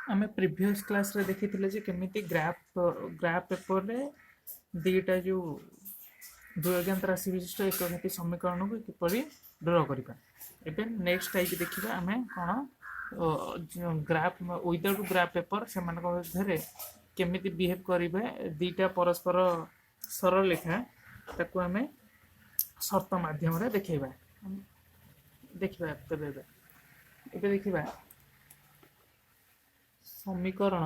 आम previous class रे देखी जे केमिति ग्राफ पेपर रे दीटा जो द्वैज्ञात राशि विशिष्ट एकघाती समीकरण को किपरि ड्र करबा। एबे नेक्स्ट टाइप देखिबा आमे कोन ग्राफ विदाउट ग्राफ पेपर से मान मध्य केमिति बिहेव करिबा दीटा परस्पर सरल रेखा ताकू आमे शर्त माध्यम रे देखैबा। देखिबा तबे एबे देखिबा समीकरण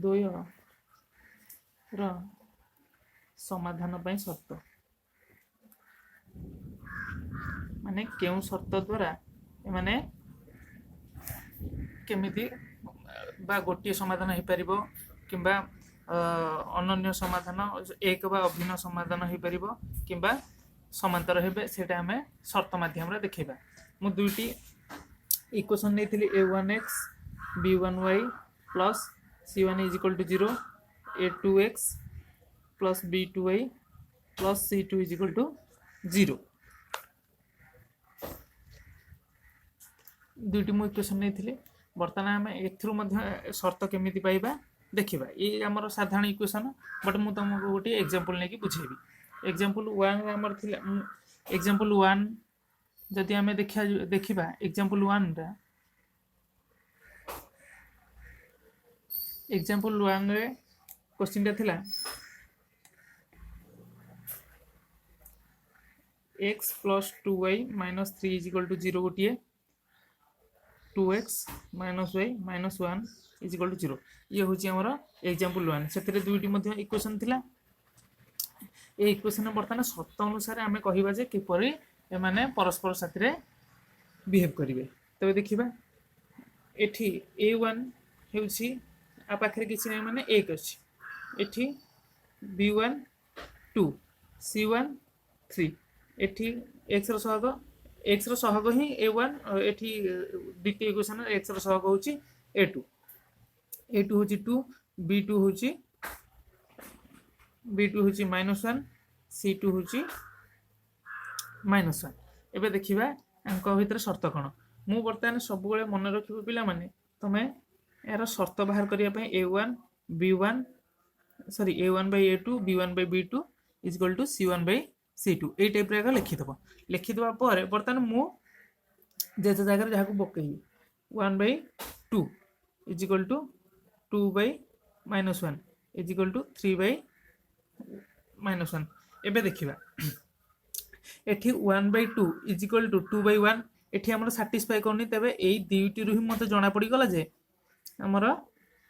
द्वय र समाधान पई शर्त माने केउ शर्त द्वारा माने केमिति बा गोटे समाधान हो पारिबो किंबा अनन्य समाधान एक बा अभिन्न समाधान हो पारिबो किंबा समांतर हेबे सेटा हमें शर्त माध्यम रे देखैबा। मु दुईटी इक्वेशन नहीं a1x b1y plus c1 is equal to 0 a2x plus b2y plus c2 is equal to 0 दुईटी मु इक्वेशन नहीं बर्तमान आम ए शर्त केमिति पाइबा देखिबा। ये आमर साधारण इक्वेशन बट मु तुमको गोटे एग्जांपल नहीं बुझेबी। एग्जांपल 1 आमर थिला एग्जांपल 1 जदि आम देखा एग्जांपल 1 रा एग्जांपल 1 रे क्वेश्चन थिला x plus 2y minus 3 is equal to 0 गोटे 2x minus y minus 1 is equal to 0 ये हूँ आमर एग्जांपल 1 से दुईटी इक्वेशन थिला। ये इक्वेशन बर्तमान शर्त अनुसार आम कहवा जे किपरि एमाने परस्पर साथी रे बिहेव करेंगे। तबे देखिबा एठी a1 हेउछि आ पाखरे किछि नै माने 1 अछि एठी b1 2 c1 3 एठी x रो सहग ही a1 एठी द्वितीय इक्वेशन x रो सहग होछि a2 होछि 2 b2 होछि -1 c2 होछि -1। एबे देखिबा अंक भितर शर्त कोन मु बर्तमान सब बेले मन रखिबो पिला माने तमे यार शर्त बाहर करिया पय a1 b1 sorry a1 by a2 b1 by b2 is equal to c1 by c2 ए टाइप रे लिखि दबा पर बर्तमान मु जे जगह जहा को बकैबी 1 by 2 is equal to 2 by -1 is equal to 3 by -1। एबे देखिबा एठी 1 by 2 is equal to 2 by 1 एठी हमर सैटिस्फाई करनी तबे एई दुईटी रु ही मते जणा पड़ी गला जे हमर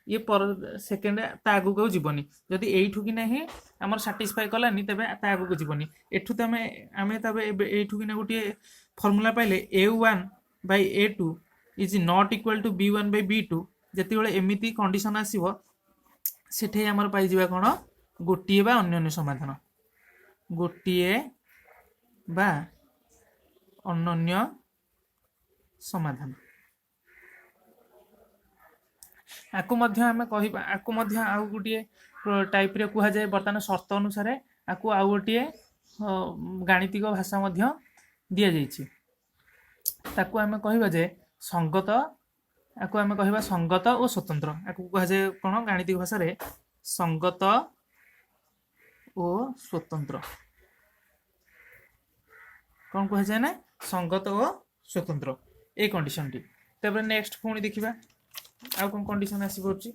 ये पर सेकंड ता आगु को जीवनी जदि एठु कि नाही हमर सैटिस्फाई कलानी तबे ता आगु को जीवनी एठु तमे आमे तबे एठु कि ना गोटे फार्मूला पाइले a1 by a2 is not equal to b1 by b2 जति बेले एमिति कंडीशन आसीबो सेठे हमर पाई जिबा कोन गोटिए बा अन्य समाधान गोटिए बा अन्य समाधान आकु मध्य आमे कहिबा आकु मध्य आउ गोटिए टाइप रे कुहा जाय बर्तमान शर्त अनुसार आकु आउ गोटिए गाणितिक भाषा मध्य दिया जायछि ताकु आमे कहिबा जे संगत आकु आमे कहिबा संगत और स्वतंत्र आकु कुहा जाय कोन गाणितिक भाषा रे संगत और स्वतंत्र कौन कह जाए ना संगत और स्वतंत्र ए कंडीशन टी। तबे नेक्स्ट पुणी देखिबा आ कोन कंडीशन आसी परछि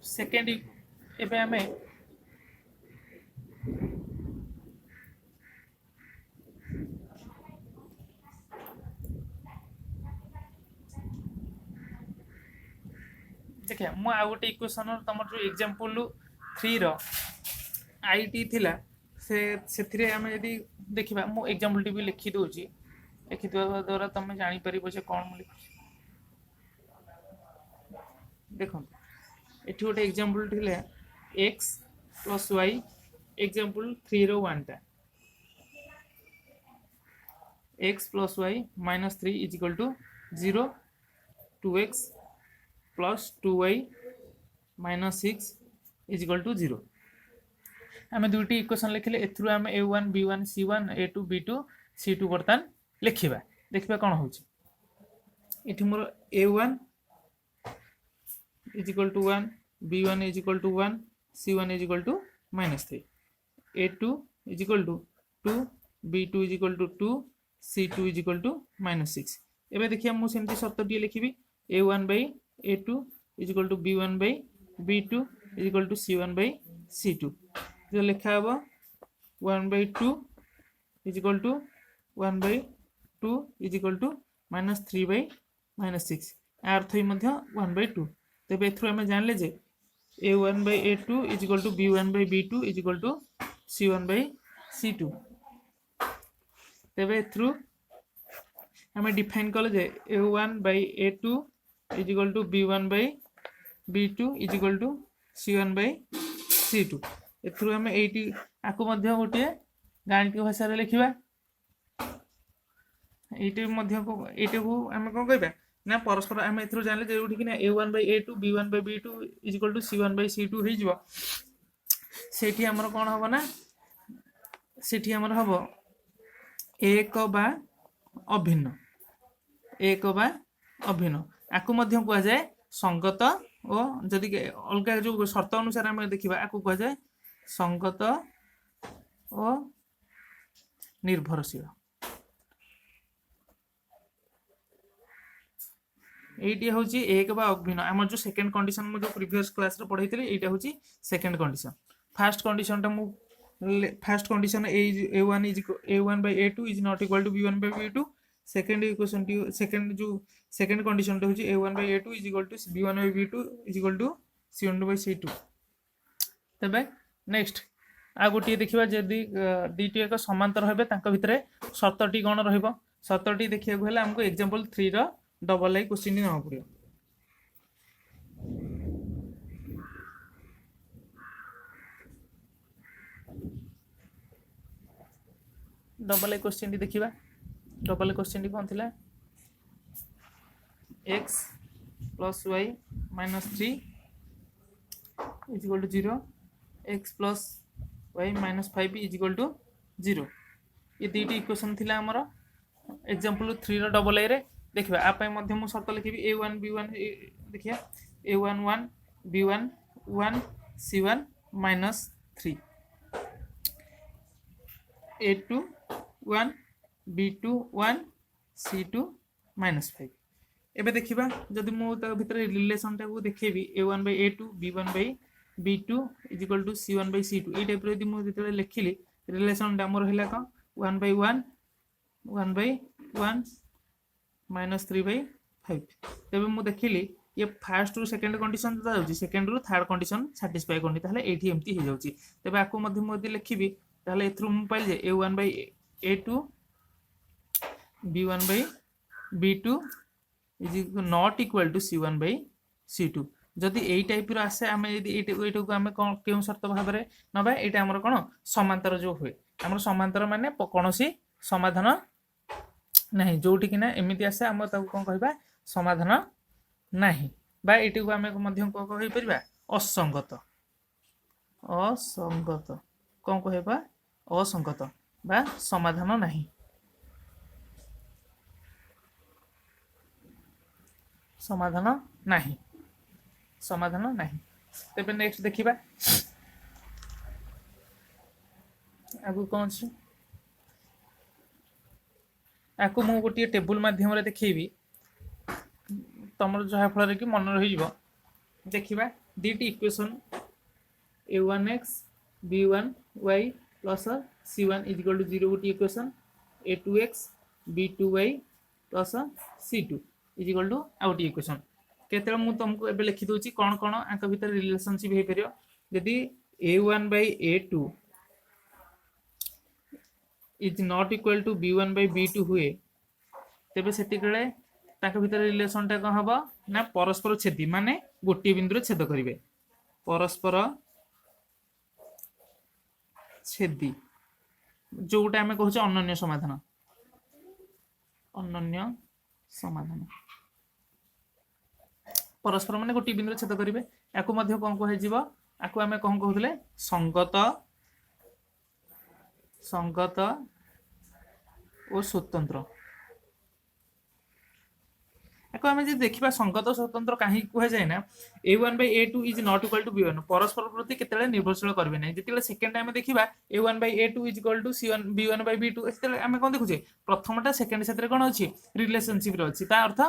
सेकेंड एबे हमें देखिए मु आ गोटे इक्वेशन तुम जो एग्जांपल 3 रो आईटी थिला से आम यदि देखा मु एग्जांपल टी भी लिखि दोची लिखि देवा द्वारा तुम जानी परिबो जे कोन मु देखो एठी गोटे एग्जांपल थिला x प्लस y एग्जांपल 3 रो 1 टा x plus y minus 3 is equal to 0 2x plus 2y minus 6 is equal to 0 आम दुईटी इक्वेशन लिखिले एथरू आम a1 b1 c1 a2 b2 c2 बर्तमान लिखा देखा कौन हो मोर a1 is equal to 1 b1 is equal to 1 c1 is equal to -3 a2 is equal to 2 b2 is equal to 2 c2 is equal to -6 एबे देखिए मुझे शर्त टी लिखी a1 by a2 is equal to b1 by b2 is equal to c1 by c2 जो लिखा हम 1 by 2 is equal to 1 by 2 is equal to -3 by -6 अर्थ ही 1 by 2 तेज एथरू आम जानले जे a1 by a2 is equal to b1 by b2 is equal to c1 by c2 तेज एथरू आम डिफाइन कले जे a1 by a2 is equal to b1 by b2 is equal to c1 by c2 एथरू आम एटी आपको गोटे गाणितिक भाषा लिखा ये आम कौन कह ना परस्पर आम ए जानले जो कि a1 by a2 b1 by b2 is equal to c1 by c2 हो कौन हम ना सेठी हम हम एक बा अभिन्न एक बा अभिन्न आपको कह जाए संगत और जदि अलग जो शर्त अनुसार आम देखा आपको कह जाए संगत और निर्भरशील ये हूँ एक बा अभिन्न आम जो सेकेंड कंडीशन मुझे प्रीवियस क्लास रे पढ़ाई ये हूँ सेकेंड कंडीशन फास्ट कंडीशन टा first condition a1 by a2 is not equal to b1 by b2 second equation second जो सेकेंड कंडीशन टा हूँ a1 by a2 is equal to b1 by b2 is equal to c1 by c2 तबे next आ गोटे देखा जदि दुईटी एक समांतर हे भितर शर्तटी कौन रर्तटी देखा आमको एग्जांपल 3 डबल आई क्वेश्चन ना पड़ो डबल आई क्वेश्चन देखा डबल आई क्वेश्चन कौन थी x plus y -3 is equal to 0 x plus y -5 is equal to 0 ये दुईटी इक्वेशन थी आमर एग्जांपल 3 डबल आई रे देखिए आप मुझे शर्त लिखी a1 b1 देखिए a1 1 b1 1 c1 -3 a2 1 b2 1 c2 -5 एबे देखिबा जदि मु ता भीतर रिलेशन टा को देखेबी a1 by a2 b1 by b2 is equal to c1 by c2 ए टाइप रे यदि मु जेते लिखिली रिलेशन टा मोर हैला का 1 by 1 1 by 1 -3 by 5 तबे मु देखिली ये फर्स्ट रु सेकंड कंडीशन जो जाउची सेकंड रु थर्ड कंडीशन सैटिस्फाई करनी ताले एठी एम्प्टी हो जाउची तबे आको मध्ये मध्ये लिखिबी ताले एथरु मु पाइल जे a1 by a2 b1 by b2 is not equal to c1 by c2 जदि यही टाइप रो आसे आमे एटू को आमे केउ शर्त भाव में नबा एटा हमर कोन समांतर जो हुए हमर समांतर माने कोनोसी समाधान नहीं जोटी कि ना एमिति आसे हम ताको कोन कहबा समाधान नहीं बा एटू को आमे मध्यम को कहि परबा असंगत असंगत कोन कहबा असंगत बा समाधान नहीं समाधान नहीं समाधान नहीं तेरे नेक्स्ट देखिबा आगु कौन छी आको मु गोटे टेबुल माध्यम रे देखैबी तमर जहा फल कि मन रही जीव देखिबा दीटी equation a1x b1y plus c1 is equal to 0 गोटे equation a2x b2y plus c2 is equal to आउट इक्वेशन केते मु तुमको एबे लिखि दोची कोन कोन आंक भीतर रिलेशनशिप हे परियो यदि a1 by a2 is not equal to b1 by b2 हुए तेबे सेति गळे ताक भीतर रिलेशन टा कोन हबो ना परस्पर छेदी माने गोटी बिंदु रे छेद करिवे परस्पर छेदी जोटा हमें कहू अनन्य समाधान परस्पर माने गोटी बिंदु छेद करेंगे या कौन कह आम कौन कहते संगत संगत और स्वतंत्र ୟାକୁ ଆମେ ଯଦି ଦେଖିବା ସଂଗତ ସ୍ୱତନ୍ତ୍ର କାହିଁକି କୁହାଯାଏ ନା a1/a2 is not equal to b1 ପରସ୍ପର ପ୍ରତି କେତେବେଳେ ନିର୍ଭରଶୀଳ କରିବେ ନାହିଁ ଯେତେବେଳେ ସେକେଣ୍ଡ ଆମେ ଦେଖିବା a1/a2 is equal to b1/b2 ସେତେବେଳେ ଆମେ କ'ଣ ଦେଖୁଛେ ପ୍ରଥମଟା ସେକେଣ୍ଡ ସାଥିରେ କ'ଣ ଅଛି ରିଲେସନସିପରେ ଅଛି ତା ଅର୍ଥ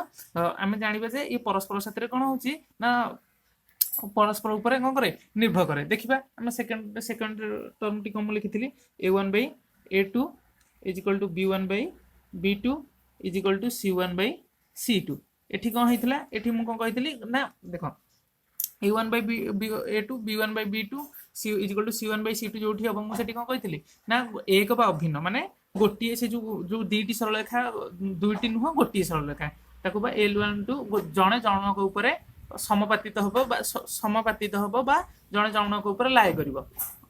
ଆମେ ଜାଣିବା ଯେ ଏ ପରସ୍ପର ସାଥିରେ କ'ଣ ହଉଛି ନା ପରସ୍ପର ଉପରେ କ'ଣ କରେ ନିର୍ଭର କରେ ଦେଖିବା ଆମେ ସେକେଣ୍ଡ ଟର୍ମଟି କ'ଣ ମୁଁ ଲିଖିଥିଲି a1/a2 is equal to b1/b2 is equal to c1/c2 एठी कौन होइतिला एठी मु कोन कहितली ना देखो a1/a2 b1/b2 c equal to c1/c2 जोठी अब मु सेठी कोन कहितली ना एक बा अभिन्न माने गोटिए से जो दीटी सरल रेखा दुईटी नुह गोटिए सरल रेखा ताको बा l1 टू जणे जणक ऊपर समपातित हबो बा समपातित हबो बा जणे जणक ऊपर लाय करिवो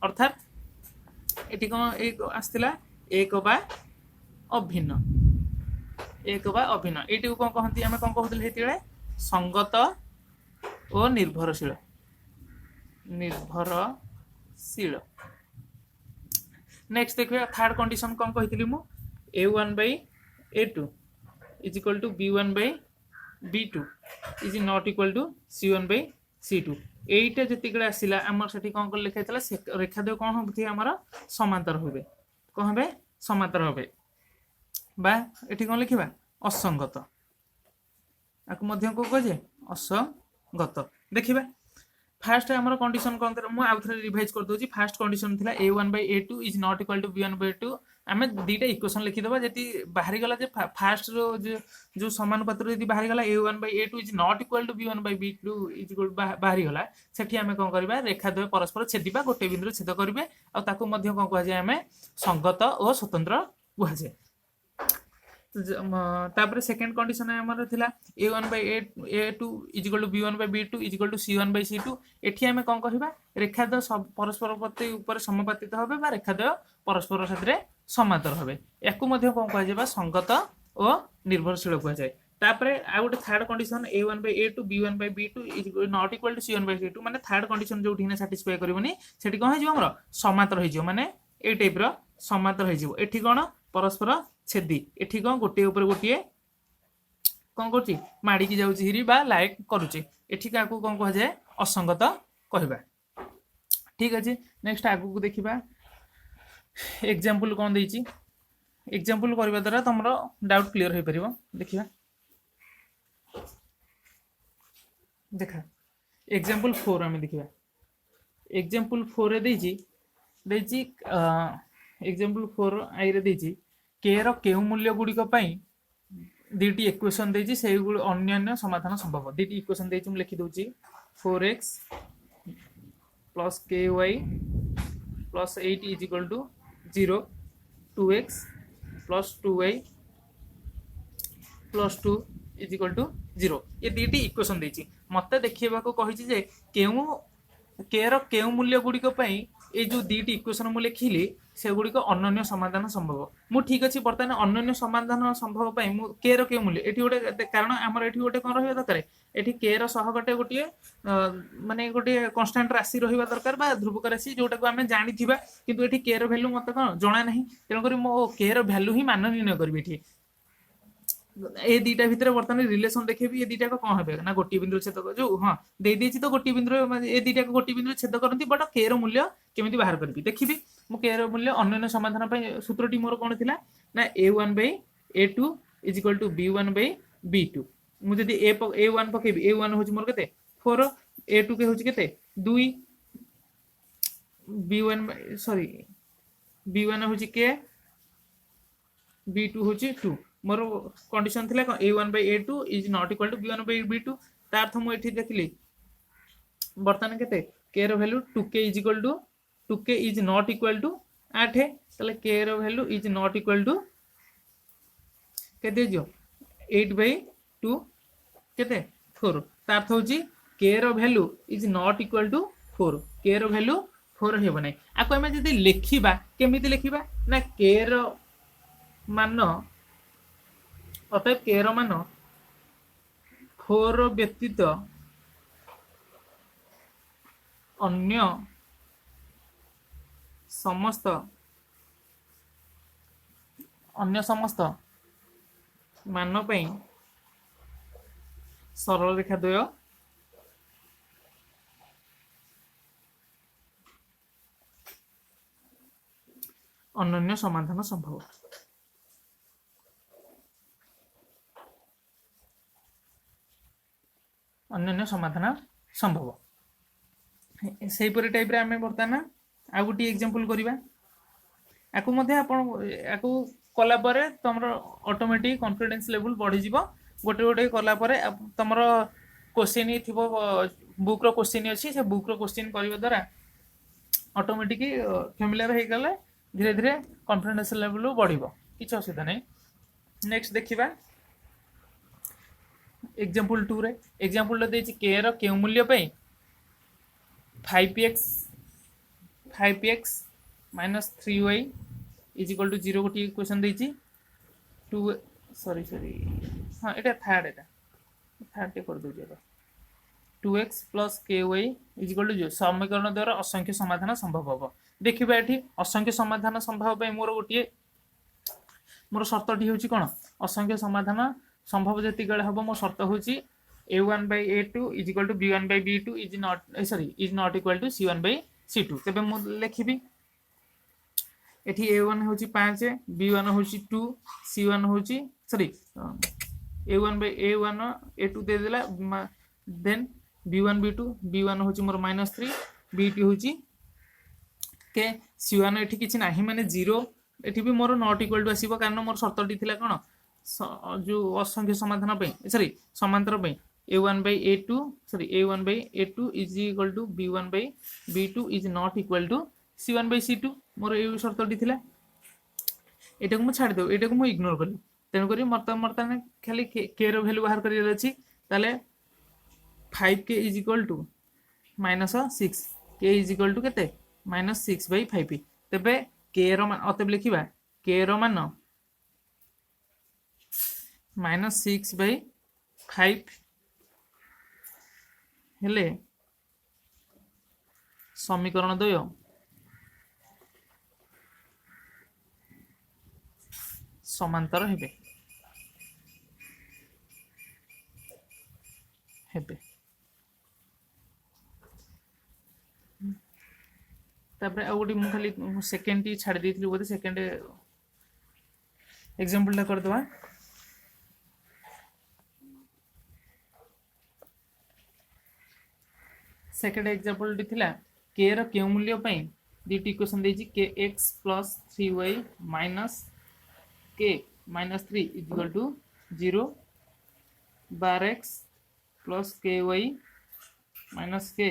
अर्थात एठी कोन एक आस्तिला एक बा अभिन्न एक बा अभिन्न एटी को कहती आम कौन कहते संगत और निर्भरशील निर्भरशील नेक्स्ट देखिए थर्ड कंडीशन कौन कही मु a1/a2 is equal to b1/b2 is not equal to c1/c2 एटा जतिकड़े आसिला आमर सेठी कौन कर लिखा रेखाद्वय कौन होती आमर समांतर होबे कौन होबे समांतर होबे बा एठी कौन लिखिबा असंगत आकु मध्य को कहे असंगत देखिबा फास्ट हमर कंडीशन कौन मु आउ थरे रिवाइज कर दोची फास्ट कंडीशन थिला a1/a2 is not equal to b1/2 आमे दीटा इक्वेशन लिखि दबा जति बाहरी गला जे फास्ट रो जो समानुपात्र जति बाहरी गला a1/a2 is not equal to b1/b2 is equal बाहरी गला सेठी आमे कोन करबा रेखाद्वय परस्पर छेदिबा गोटे बिंदु छेद करबे आ ताकू मध्य कोन कह जाय आमे संगत और स्वतंत्र कह जाय तापर सेकंड कंडीशन हमर थिला a1/a2 is equal to b1/b2 is equal to c1/c2 एठी हमें कोन कहबा रेखाद्वय परस्पर प्रति ऊपर समापातित होबे बा रेखाद्वय परस्पर साथरे समांतर होबे याकू मध्ये कोन कह जेबा संगत और निर्भरशील कह जाय तापर आ गोटे third condition a1/a2 b1/b2 is not equal to c1/c2 माने थर्ड कंडीशन जो उठिने सैटिस्फाई करबनी सेठी कोन हे जो हमर समांतर हे जो माने ए टाइप रो समांतर हे जो एठी कोन परस्पर छेदी एठी कोन गोटे ऊपर गोटे कोन करछि माडी की जाउछि हिरी बा लाइक करूछि एठी काकू कोन कह जाय असंगत कहबा ठीक अछि नेक्स्ट आगु को देखिबा एग्जांपल कोन दैछि एग्जांपल करबा द्वारा तमरो डाउट क्लियर होई परिबो देखिबा देखा एग्जांपल 4 हमें देखिबा एग्जांपल 4 रे दैछि एग्जांपल 4 आई रे दैछि के रो केउ मूल्य गुडी को पई दीटी इक्वेशन देछि सेही गुड अन्य समाधान संभव दीटी इक्वेशन देछि हम लिखि दोछि 4x plus ky plus 8 is equal to 0 2x plus 2y plus 2 is equal to 0 ये दीटी इक्वेशन देछि मते देखिबा को कहिछि जे केउ के रो केउ मूल्य गुडी को पई ए जो दीटी इक्वेशन मु लिखिली से गुडी को अनन्य समाधान संभव मु ठीक अछि बर्तमान अनन्य समाधान संभव पई मु के रो के मूल्य एठी गोटे कारण हमर एठी गोटे कोन रहबा दरकार एठी के रो सहगटे गोटे माने गोटे कांस्टेंट राशि रहबा दरकार बा ध्रुवक राशि जोटा को हमें जानिथिबा किंतु एठी के रो वैल्यू मते कोन जणा नाही तेन करी मो के रो वैल्यू ही मान निर्णय करबी एठी ए दीटा भितर बर्तमान रिलेशन देखेबी ए दीटा को कोन हेबे ना गोटी बिंदु छेद जो हां दे देछि तो गोटी बिंदु ए दीटा को गोटी बिंदु छेद करंती बट के रो मूल्य केमिति बाहर करबी देखिबी मु के रो मूल्य अन्य समाधान पय सूत्रटी मोर कोन थिला ना a1/a2 is equal to b1/b2 मु जदी a1 पकेबी a1 होची मोर केते 4 a2 के होची केते 2 b1 सॉरी b1 होची के b2 होची 2 मोर कंडीशन थिला a1/a2 is not equal to b1/b2 ता अर्थ मु एठी देखली बर्तमान केते k रो value 2k is equal to 2k is not equal to 8 तले k रो value is not equal to केते जो 8/2 केते 4 ता अर्थ होची k रो value is not equal to 4 k रो वैल्यू 4 हेबो नै आको हम जदी लिखिबा केमिति लिखिबा ना k रो मान अतएव के रो मान 4 व्यतीत अन्य समस्त अन्य समस्त मान पई सरल रेखा द्वय अनन्य समाधान संभव। अनन्य समाधान संभव से टाइप रे आम बर्तमान आ गोटे एग्जांपल करवा याकू याकू कला परे तुमर ऑटोमेटिक कॉन्फिडेंस लेवल बढ़ी जीवो गोटे गोटे कला परे तुमर क्वेश्चन थिबो बुक रो क्वेश्चन अछि से बुक रो क्वेश्चन करबा द्वारा ऑटोमेटिक फैमिलियर हो गले धीरे धीरे कॉन्फिडेंस लेवल बढ़िबो किछ असुविधा नहीं। नेक्स्ट देखिबा एग्जांपल 2 रे एग्जांपल देछि के रो के मूल्य पे 5x minus 3y is equal to 0 गोटे इक्वेशन देछि 2 सॉरी हाँ एटा थर्ड टे कर दो 2x plus ky is equal to 0 समीकरण द्वारा असंख्य समाधान संभव होबो। देखिबा एठी असंख्य समाधान संभव पे मोर शर्तटी होछि कोन असंख्य समाधान संभव जति गळे हबो मोर शर्त होछि a1 by a2 is equal to b1 by b2 is not equal to c1 by c2 तबे मु लिखिबी एठी a1 होछि 5 b1 होछि 2 c1 होछि sorry a1 by a1 a2 दे देला देन b1 b1 होछि मोर -3 b2 होछि के c1 एठी किछि नाही माने 0 एठी भी मोर नॉट इक्वल टू आसीबो कारण मोर शर्तटी थिला कोन जो असंख्य समाधान पे सॉरी समांतर पे a1 by a2 sorry a1 by a2 is equal to b1 by b2 is not equal to c1 by c2 मोर ए शर्तटी थिला एटा को मु छाड़ दो एटा को मु इग्नोर करली तेन करी मर्तन खाली के रो वैल्यू बाहर करियर अछि ताले 5k is equal to -6 k is equal to केते -6 by 5p तबे k रो मान अतबे लिखिबा k रो मान -6 by 5 हेले समीकरण द्वय समांतर हेबे तबे आ गोटी मु खाली सेकंड टी छाड़ देथिलि बोते सेकंड एग्जांपल ला कर दवा सेकंड एग्जांपल थिला k रो के मूल्य पई दीटी इक्वेशन देछि kx plus 3y minus k minus 3 is equal to 0 bar x plus ky minus k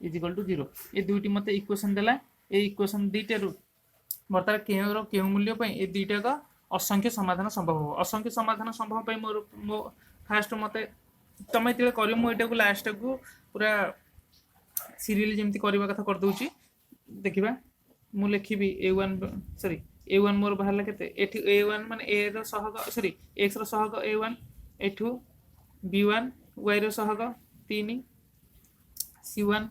is equal to 0 ए दुईटी मते इक्वेशन देला ए इक्वेशन दीटा रु बर्तार k रो के मूल्य पई ए दीटा का असंख्य समाधान संभव हो असंख्य समाधान संभव पई मो फास्ट मते तमे तिले करियो मो एटा को लास्ट को पूरा सीरियल जेमती करबा कथा कर दोची देखिबा मु लिखिबी a1 सॉरी a1 मोर बाहरला केते एठी a1 माने a रो सहग सॉरी x रो सहग a1 एठू b1 y रो सहग 3 c1